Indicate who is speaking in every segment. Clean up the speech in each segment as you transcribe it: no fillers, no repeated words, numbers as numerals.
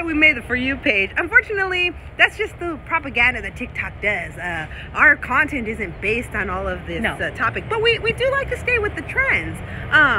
Speaker 1: that we made the For You page. Unfortunately, that's just the propaganda that TikTok does. Our content isn't based on all of this topic, but we do like to stay with the trends.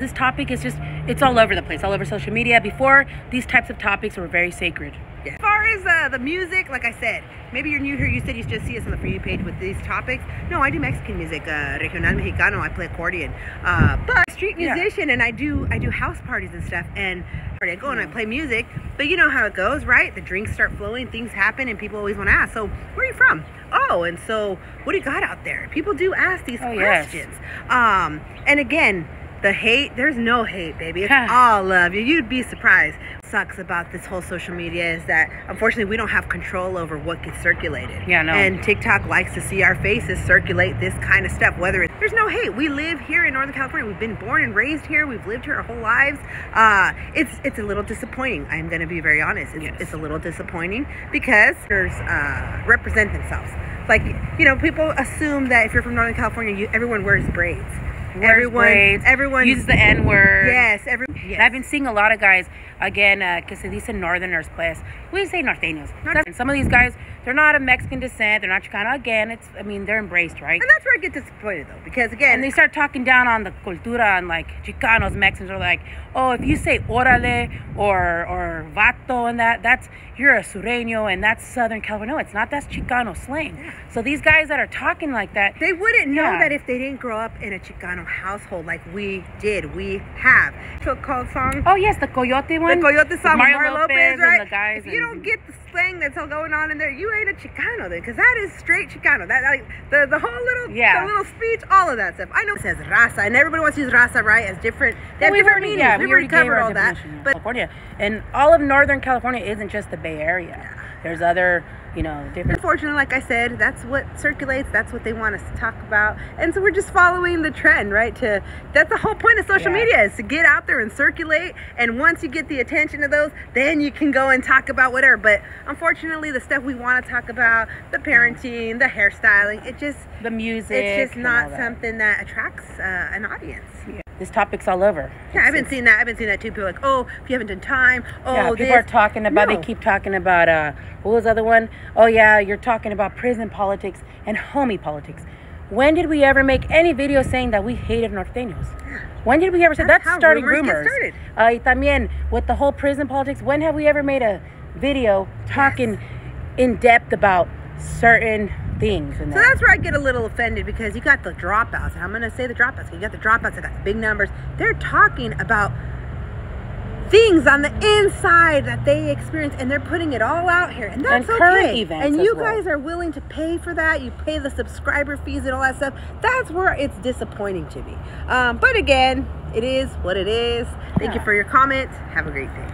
Speaker 2: This topic is just, it's all over the place, all over social media. Before, these types of topics were very sacred.
Speaker 1: Yeah. As far as the music, like I said, maybe you're new here, you said you just see us on the For You page with these topics. No, I do Mexican music, regional mexicano, I play accordion. But street musician, and I do house parties and stuff, and I go and I play music, but you know how it goes, right? The drinks start flowing, things happen, and people always want to ask, so where are you from? Oh, and so what do you got out there? People do ask these questions. Yes. And again, the hate, there's no hate, baby. It's all love. You'd be surprised. What sucks about this whole social media is that unfortunately we don't have control over what gets circulated. Yeah, no. And TikTok likes to see our faces circulate this kind of stuff. Whether it's, there's no hate. We live here in Northern California. We've been born and raised here. We've lived here our whole lives. It's a little disappointing. I'm going to be very honest. It's a little disappointing because represent themselves. Like, you know, people assume that if you're from Northern California, everyone wears braids. Everyone
Speaker 2: uses the N-word.
Speaker 1: Yes,
Speaker 2: And I've been seeing a lot of guys, again, que se dicen northerners, pues. We say norteños. And some of these guys, they're not of Mexican descent, they're not Chicano. Again, they're embraced, right?
Speaker 1: And that's where I get disappointed, though, because again...
Speaker 2: And they start talking down on the cultura, and like, Chicanos, Mexicans are like, oh, if you say orale or vato and that's, you're a sureño, and that's Southern California. No, it's not. That's Chicano slang. Yeah. So these guys that are talking like that...
Speaker 1: They wouldn't know that if they didn't grow up in a Chicano household like we did. We have. So called song?
Speaker 2: Oh, yes, the Coyote one.
Speaker 1: The Coyote song with Mario Lopez, right?
Speaker 2: And the guys.
Speaker 1: If you don't get the slang that's all going on in there, you ain't a Chicano then, because that is straight Chicano. That like the whole little the little speech, all of that stuff. I know it says raza, and everybody wants to use raza, right, as different. They have different meanings. Yeah, we already covered all that. But
Speaker 2: California, and all of Northern California isn't just the Bay Area. Yeah. There's other, you know, different...
Speaker 1: Unfortunately, like I said, that's what circulates. That's what they want us to talk about. And so we're just following the trend, right? That's the whole point of social media, is to get out there and circulate. And once you get the attention of those, then you can go and talk about whatever. But unfortunately, the stuff we want to talk about, the parenting, the hairstyling,
Speaker 2: the music,
Speaker 1: it's just not something that attracts an audience.
Speaker 2: Yeah. This topic's all over.
Speaker 1: Yeah, I've been seeing that. I've been seeing that too. People are like, oh, if you haven't done time. Oh,
Speaker 2: yeah, people are talking about, they keep talking about, what was the other one? Oh, yeah, you're talking about prison politics and homie politics. When did we ever make any video saying that we hated norteños? When did we ever say that? That's starting rumors. Y también, with the whole prison politics, when have we ever made a video talking in depth about certain things? And
Speaker 1: so that's where I get a little offended, because you got the dropouts, and I'm going to say the dropouts. You got the dropouts that got the big numbers. They're talking about things on the inside that they experience, and they're putting it all out here, and that's
Speaker 2: current events,
Speaker 1: and you guys are willing to pay for that. You pay the subscriber fees and all that stuff. That's where it's disappointing to me. But again, it is what it is. Thank you for your comments. Have a great day.